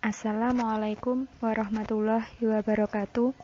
Assalamualaikum warahmatullahi wabarakatuh.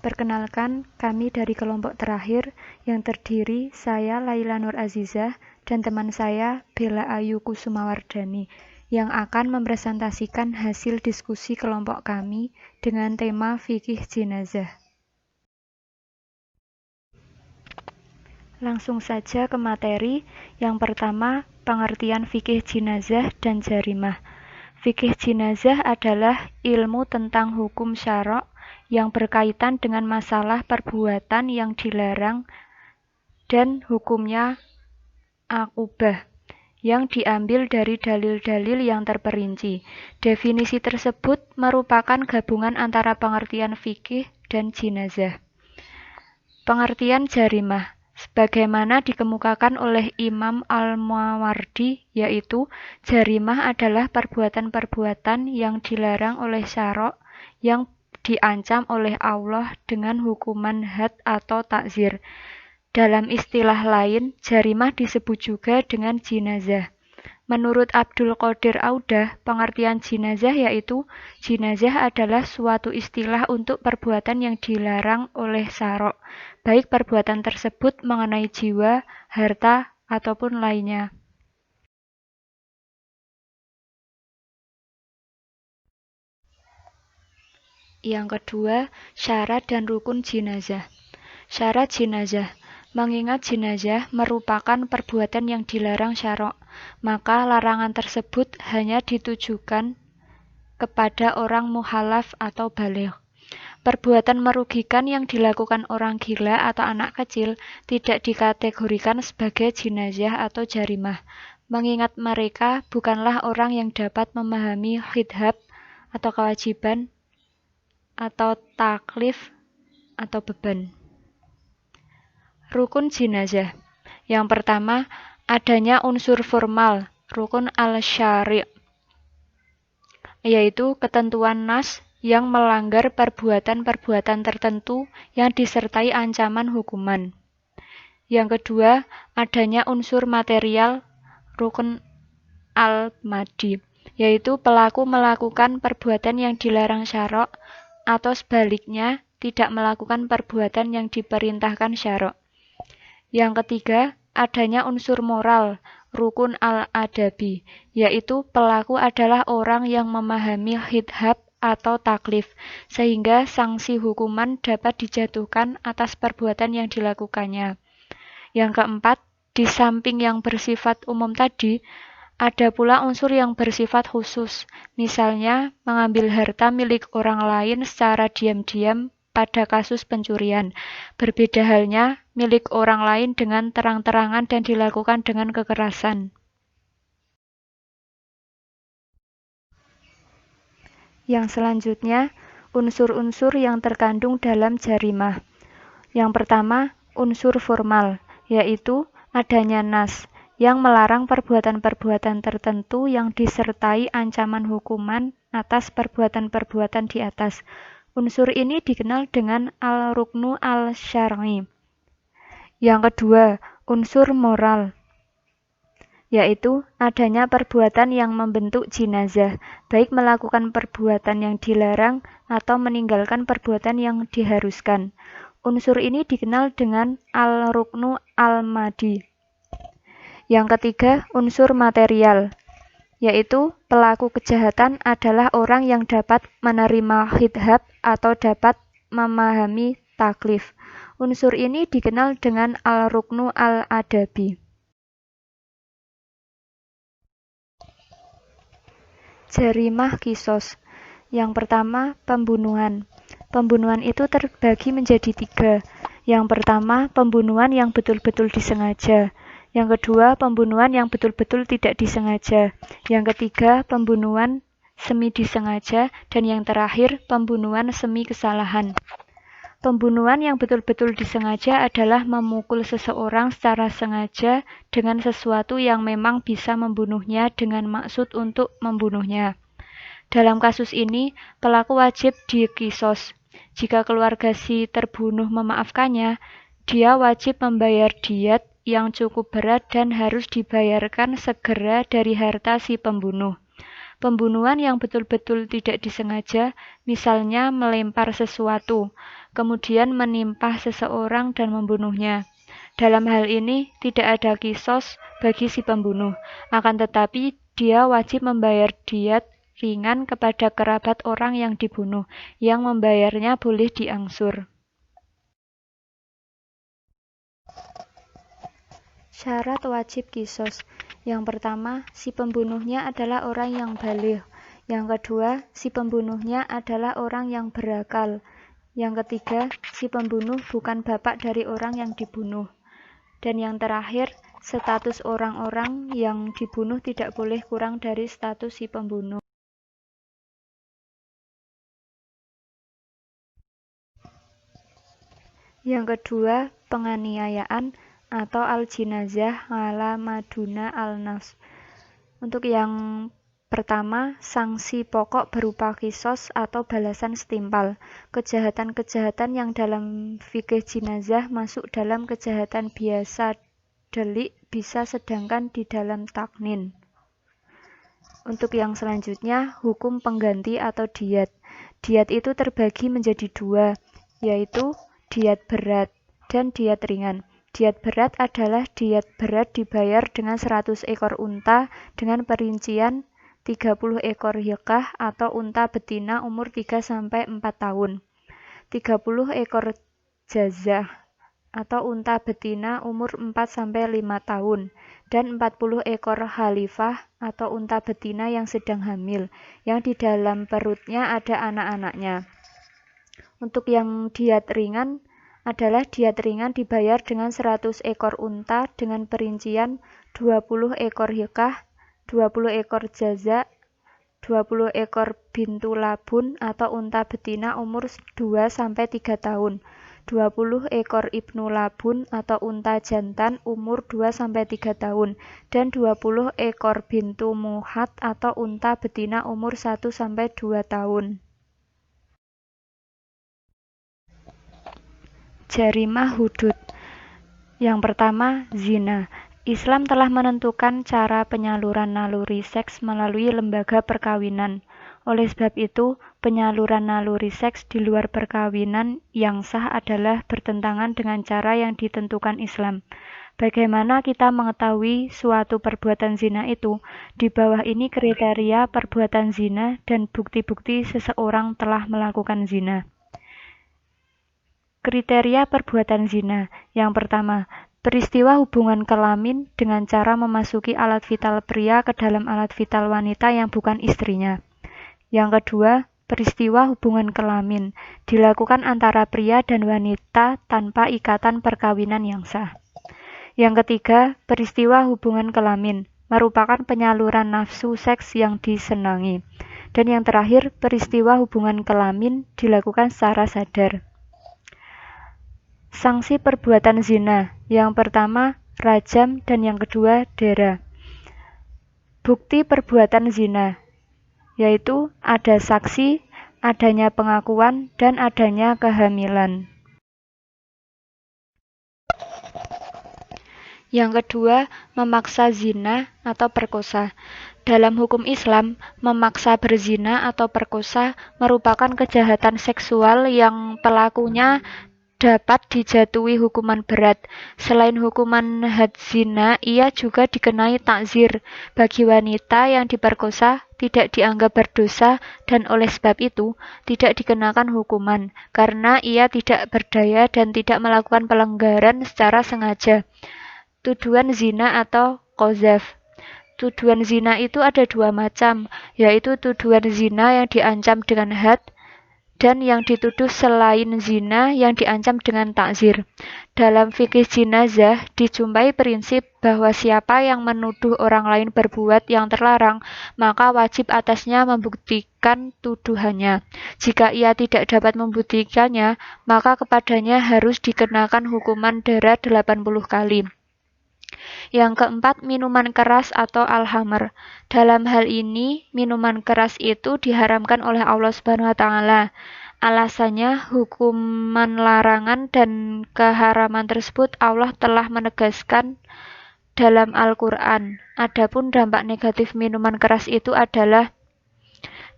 Perkenalkan, kami dari kelompok terakhir yang terdiri saya Laila Nur Azizah dan teman saya Bella Ayu Kusumawardani yang akan mempresentasikan hasil diskusi kelompok kami dengan tema fikih jenazah. Langsung saja ke materi. Yang pertama, pengertian fikih jenazah dan jarimah. Fikih jenazah adalah ilmu tentang hukum syara' yang berkaitan dengan masalah perbuatan yang dilarang dan hukumnya akubah yang diambil dari dalil-dalil yang terperinci. Definisi tersebut merupakan gabungan antara pengertian fikih dan jenazah. Pengertian jarimah sebagaimana dikemukakan oleh Imam Al-Mawardi, yaitu jarimah adalah perbuatan-perbuatan yang dilarang oleh syara' yang diancam oleh Allah dengan hukuman had atau takzir. Dalam istilah lain, jarimah disebut juga dengan jenazah. Menurut Abdul Qadir Audah, pengertian jenazah yaitu jenazah adalah suatu istilah untuk perbuatan yang dilarang oleh syara', baik perbuatan tersebut mengenai jiwa, harta, ataupun lainnya. Yang kedua, syarat dan rukun jenazah. Syarat jenazah. Mengingat jenazah merupakan perbuatan yang dilarang syara', maka larangan tersebut hanya ditujukan kepada orang muhalaf atau baligh. Perbuatan merugikan yang dilakukan orang gila atau anak kecil tidak dikategorikan sebagai jenazah atau jarimah, mengingat mereka bukanlah orang yang dapat memahami khidhab atau kewajiban atau taklif atau beban. Rukun jenazah. Yang pertama, adanya unsur formal, rukun al-syari', yaitu ketentuan nas yang melanggar perbuatan-perbuatan tertentu yang disertai ancaman hukuman. Yang kedua, adanya unsur material, rukun al-madi, yaitu pelaku melakukan perbuatan yang dilarang syara' atau sebaliknya tidak melakukan perbuatan yang diperintahkan syara'. Yang ketiga, adanya unsur moral, rukun al-adabi, yaitu pelaku adalah orang yang memahami khidhab atau taklif, sehingga sanksi hukuman dapat dijatuhkan atas perbuatan yang dilakukannya. Yang keempat, di samping yang bersifat umum tadi, ada pula unsur yang bersifat khusus, misalnya mengambil harta milik orang lain secara diam-diam pada kasus pencurian. Berbeda halnya milik orang lain dengan terang-terangan dan dilakukan dengan kekerasan. Yang selanjutnya, unsur-unsur yang terkandung dalam jarimah. Yang pertama, unsur formal, yaitu adanya nas yang melarang perbuatan-perbuatan tertentu yang disertai ancaman hukuman atas perbuatan-perbuatan di atas. Unsur ini dikenal dengan al-ruknu al-syar'i. Yang kedua, unsur moral, yaitu adanya perbuatan yang membentuk jenazah, baik melakukan perbuatan yang dilarang atau meninggalkan perbuatan yang diharuskan. Unsur ini dikenal dengan al-ruknu al-madi. Yang ketiga, unsur material, yaitu pelaku kejahatan adalah orang yang dapat menerima khidhab atau dapat memahami taklif. Unsur ini dikenal dengan al-ruknu al-adabi. Jarimah kisos. Yang pertama, pembunuhan. Pembunuhan itu terbagi menjadi 3. Yang pertama, pembunuhan yang betul-betul disengaja. Yang kedua, pembunuhan yang betul-betul tidak disengaja. Yang ketiga, pembunuhan semi disengaja. Dan yang terakhir, pembunuhan semi kesalahan. Pembunuhan yang betul-betul disengaja adalah memukul seseorang secara sengaja dengan sesuatu yang memang bisa membunuhnya dengan maksud untuk membunuhnya. Dalam kasus ini, pelaku wajib dikisos. Jika keluarga si terbunuh memaafkannya, dia wajib membayar diat yang cukup berat dan harus dibayarkan segera dari harta si pembunuh. Pembunuhan yang betul-betul tidak disengaja, misalnya melempar sesuatu, kemudian menimpa seseorang dan membunuhnya. Dalam hal ini, tidak ada kisos bagi si pembunuh, akan tetapi dia wajib membayar diat ringan kepada kerabat orang yang dibunuh, yang membayarnya boleh diangsur. Syarat wajib kisos. Yang pertama, si pembunuhnya adalah orang yang baligh. Yang kedua, si pembunuhnya adalah orang yang berakal. Yang ketiga, si pembunuh bukan bapak dari orang yang dibunuh. Dan yang terakhir, status orang-orang yang dibunuh tidak boleh kurang dari status si pembunuh. Yang kedua, penganiayaan atau al-jinazah ala maduna al-nafs. Untuk yang pertama, sanksi pokok berupa kisos atau balasan setimpal. Kejahatan-kejahatan yang dalam fikih jinazah masuk dalam kejahatan biasa delik bisa, sedangkan di dalam taknin. Untuk yang selanjutnya, hukum pengganti atau diat. Diat itu terbagi menjadi dua, yaitu diat berat dan diat ringan. Diat berat adalah diat berat dibayar dengan 100 ekor unta dengan perincian 30 ekor hikah atau unta betina umur 3-4 tahun. 30 ekor jazah atau unta betina umur 4-5 tahun. Dan 40 ekor khalifah atau unta betina yang sedang hamil, yang di dalam perutnya ada anak-anaknya. Untuk yang diat ringan adalah diat ringan dibayar dengan 100 ekor unta dengan perincian 20 ekor hikah, 20 ekor jaza, 20 ekor bintu labun atau unta betina umur 2-3 tahun, 20 ekor ibnu labun atau unta jantan umur 2-3 tahun, dan 20 ekor bintu muhat atau unta betina umur 1-2 tahun. Jarimah hudud. Yang pertama, zina. Islam telah menentukan cara penyaluran naluri seks melalui lembaga perkawinan. Oleh sebab itu, penyaluran naluri seks di luar perkawinan yang sah adalah bertentangan dengan cara yang ditentukan Islam. Bagaimana kita mengetahui suatu perbuatan zina itu? Di bawah ini kriteria perbuatan zina dan bukti-bukti seseorang telah melakukan zina. Kriteria perbuatan zina. Yang pertama, peristiwa hubungan kelamin dengan cara memasuki alat vital pria ke dalam alat vital wanita yang bukan istrinya. Yang kedua, peristiwa hubungan kelamin dilakukan antara pria dan wanita tanpa ikatan perkawinan yang sah. Yang ketiga, peristiwa hubungan kelamin merupakan penyaluran nafsu seks yang disenangi. Dan yang terakhir, peristiwa hubungan kelamin dilakukan secara sadar. Sanksi perbuatan zina. Yang pertama, rajam, dan yang kedua, dera. Bukti perbuatan zina, yaitu ada saksi, adanya pengakuan, dan adanya kehamilan. Yang kedua, memaksa zina atau perkosa. Dalam hukum Islam, memaksa berzina atau perkosa merupakan kejahatan seksual yang pelakunya dapat dijatuhi hukuman berat. Selain hukuman had zina, ia juga dikenai takzir. Bagi wanita yang diperkosa tidak dianggap berdosa dan oleh sebab itu tidak dikenakan hukuman karena ia tidak berdaya dan tidak melakukan pelanggaran secara sengaja. Tuduhan zina atau qazaf. Tuduhan zina itu ada dua macam, yaitu tuduhan zina yang diancam dengan had dan yang dituduh selain zina yang diancam dengan takzir. Dalam fikih jinazah dijumpai prinsip bahwa siapa yang menuduh orang lain berbuat yang terlarang, maka wajib atasnya membuktikan tuduhannya. Jika ia tidak dapat membuktikannya, maka kepadanya harus dikenakan hukuman dera 80 kali. Yang keempat, minuman keras atau al-hamr. Dalam hal ini, minuman keras itu diharamkan oleh Allah Subhanahu wa taala. Alasannya, hukuman larangan dan keharaman tersebut Allah telah menegaskan dalam Al-Qur'an. Adapun dampak negatif minuman keras itu adalah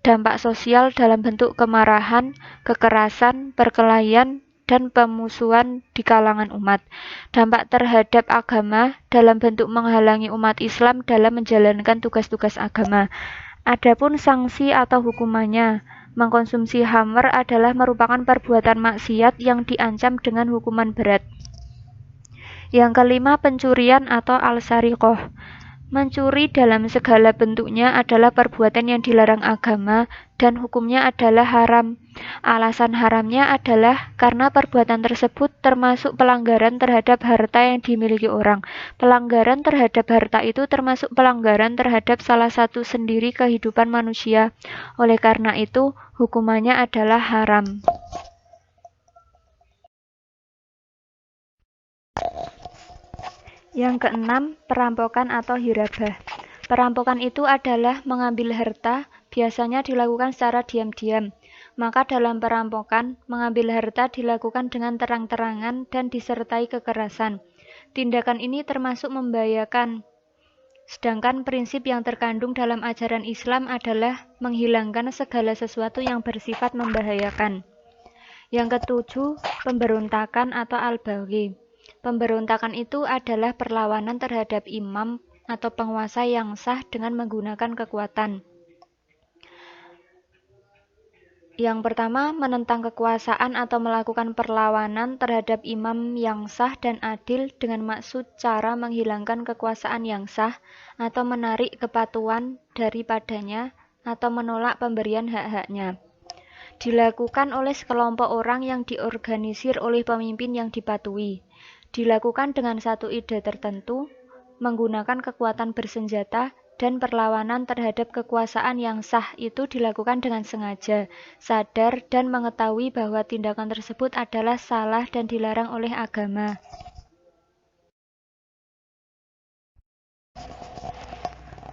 dampak sosial dalam bentuk kemarahan, kekerasan, perkelahian, dan pemusuhan di kalangan umat. Dampak terhadap agama dalam bentuk menghalangi umat Islam dalam menjalankan tugas-tugas agama. Adapun sanksi atau hukumannya, mengkonsumsi khamr adalah merupakan perbuatan maksiat yang diancam dengan hukuman berat. Yang kelima, pencurian atau al-sariqah. Mencuri dalam segala bentuknya adalah perbuatan yang dilarang agama dan hukumnya adalah haram. Alasan haramnya adalah karena perbuatan tersebut termasuk pelanggaran terhadap harta yang dimiliki orang. Pelanggaran terhadap harta itu termasuk pelanggaran terhadap salah satu sendiri kehidupan manusia. Oleh karena itu, hukumannya adalah haram. Yang keenam, perampokan atau hirabah. Perampokan itu adalah mengambil harta, biasanya dilakukan secara diam-diam. Maka dalam perampokan, mengambil harta dilakukan dengan terang-terangan dan disertai kekerasan. Tindakan ini termasuk membahayakan. Sedangkan prinsip yang terkandung dalam ajaran Islam adalah menghilangkan segala sesuatu yang bersifat membahayakan. Yang ketujuh, pemberontakan atau al-baghi. Pemberontakan itu adalah perlawanan terhadap imam atau penguasa yang sah dengan menggunakan kekuatan. Yang pertama, menentang kekuasaan atau melakukan perlawanan terhadap imam yang sah dan adil dengan maksud cara menghilangkan kekuasaan yang sah atau menarik kepatuhan daripadanya atau menolak pemberian hak-haknya. Dilakukan oleh sekelompok orang yang diorganisir oleh pemimpin yang dipatuhi. Dilakukan dengan satu ide tertentu, menggunakan kekuatan bersenjata, dan perlawanan terhadap kekuasaan yang sah itu dilakukan dengan sengaja, sadar, dan mengetahui bahwa tindakan tersebut adalah salah dan dilarang oleh agama.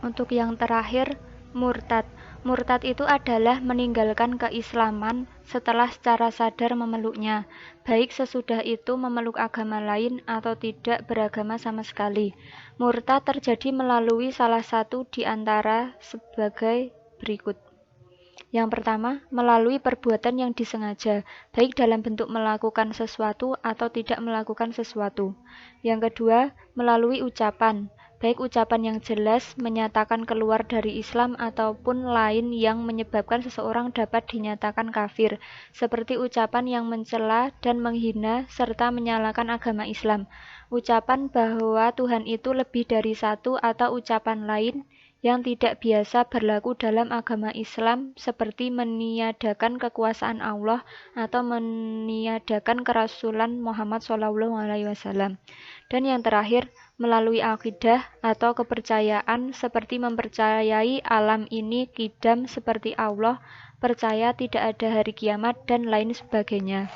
Untuk yang terakhir, murtad. Murtad itu adalah meninggalkan keislaman setelah secara sadar memeluknya, baik sesudah itu memeluk agama lain atau tidak beragama sama sekali. Murtad terjadi melalui salah satu di antara sebagai berikut. Yang pertama, melalui perbuatan yang disengaja, baik dalam bentuk melakukan sesuatu atau tidak melakukan sesuatu. Yang kedua, melalui ucapan, baik ucapan yang jelas menyatakan keluar dari Islam ataupun lain yang menyebabkan seseorang dapat dinyatakan kafir, seperti ucapan yang mencela dan menghina serta menyalahkan agama Islam, ucapan bahwa Tuhan itu lebih dari satu atau ucapan lain yang tidak biasa berlaku dalam agama Islam seperti meniadakan kekuasaan Allah atau meniadakan kerasulan Muhammad SAW. Dan yang terakhir, melalui akidah atau kepercayaan seperti mempercayai alam ini kidam seperti Allah, percaya tidak ada hari kiamat, dan lain sebagainya.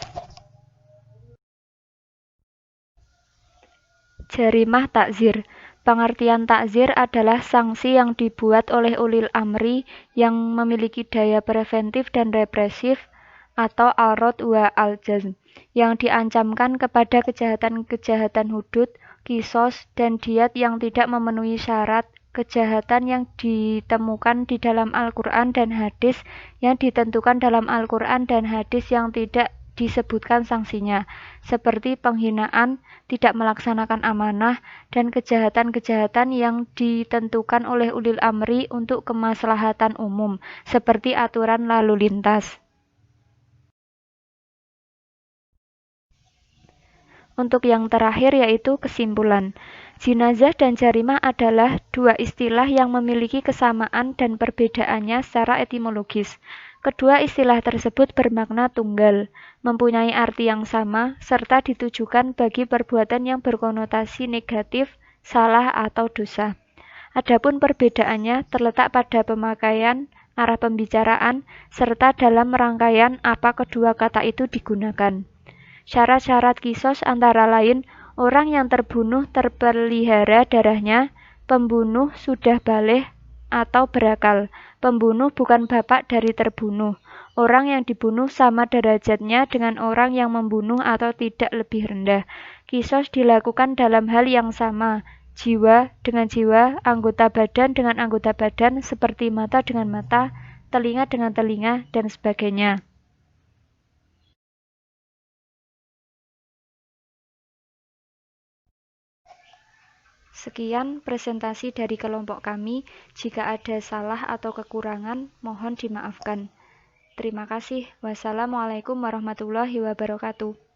Jarimah takzir. Pengertian takzir adalah sanksi yang dibuat oleh ulil amri yang memiliki daya preventif dan represif atau al-rad wa al-jazm, yang diancamkan kepada kejahatan-kejahatan hudud, kisos, dan diat yang tidak memenuhi syarat, kejahatan yang ditemukan di dalam Al-Quran dan hadis, yang ditentukan dalam Al-Quran dan hadis yang tidak disebutkan sanksinya, seperti penghinaan, tidak melaksanakan amanah, dan kejahatan-kejahatan yang ditentukan oleh ulil amri untuk kemaslahatan umum, seperti aturan lalu lintas. Untuk yang terakhir yaitu kesimpulan. Jinazah dan jarimah adalah dua istilah yang memiliki kesamaan dan perbedaannya secara etimologis. Kedua istilah tersebut bermakna tunggal, mempunyai arti yang sama, serta ditujukan bagi perbuatan yang berkonotasi negatif, salah atau dosa. Adapun perbedaannya terletak pada pemakaian, arah pembicaraan, serta dalam rangkaian apa kedua kata itu digunakan. Syarat-syarat kisos antara lain, orang yang terbunuh terpelihara darahnya, pembunuh sudah baligh atau berakal, pembunuh bukan bapak dari terbunuh, orang yang dibunuh sama derajatnya dengan orang yang membunuh atau tidak lebih rendah. Kisos dilakukan dalam hal yang sama, jiwa dengan jiwa, anggota badan dengan anggota badan, seperti mata dengan mata, telinga dengan telinga, dan sebagainya. Sekian presentasi dari kelompok kami. Jika ada salah atau kekurangan, mohon dimaafkan. Terima kasih. Wassalamualaikum warahmatullahi wabarakatuh.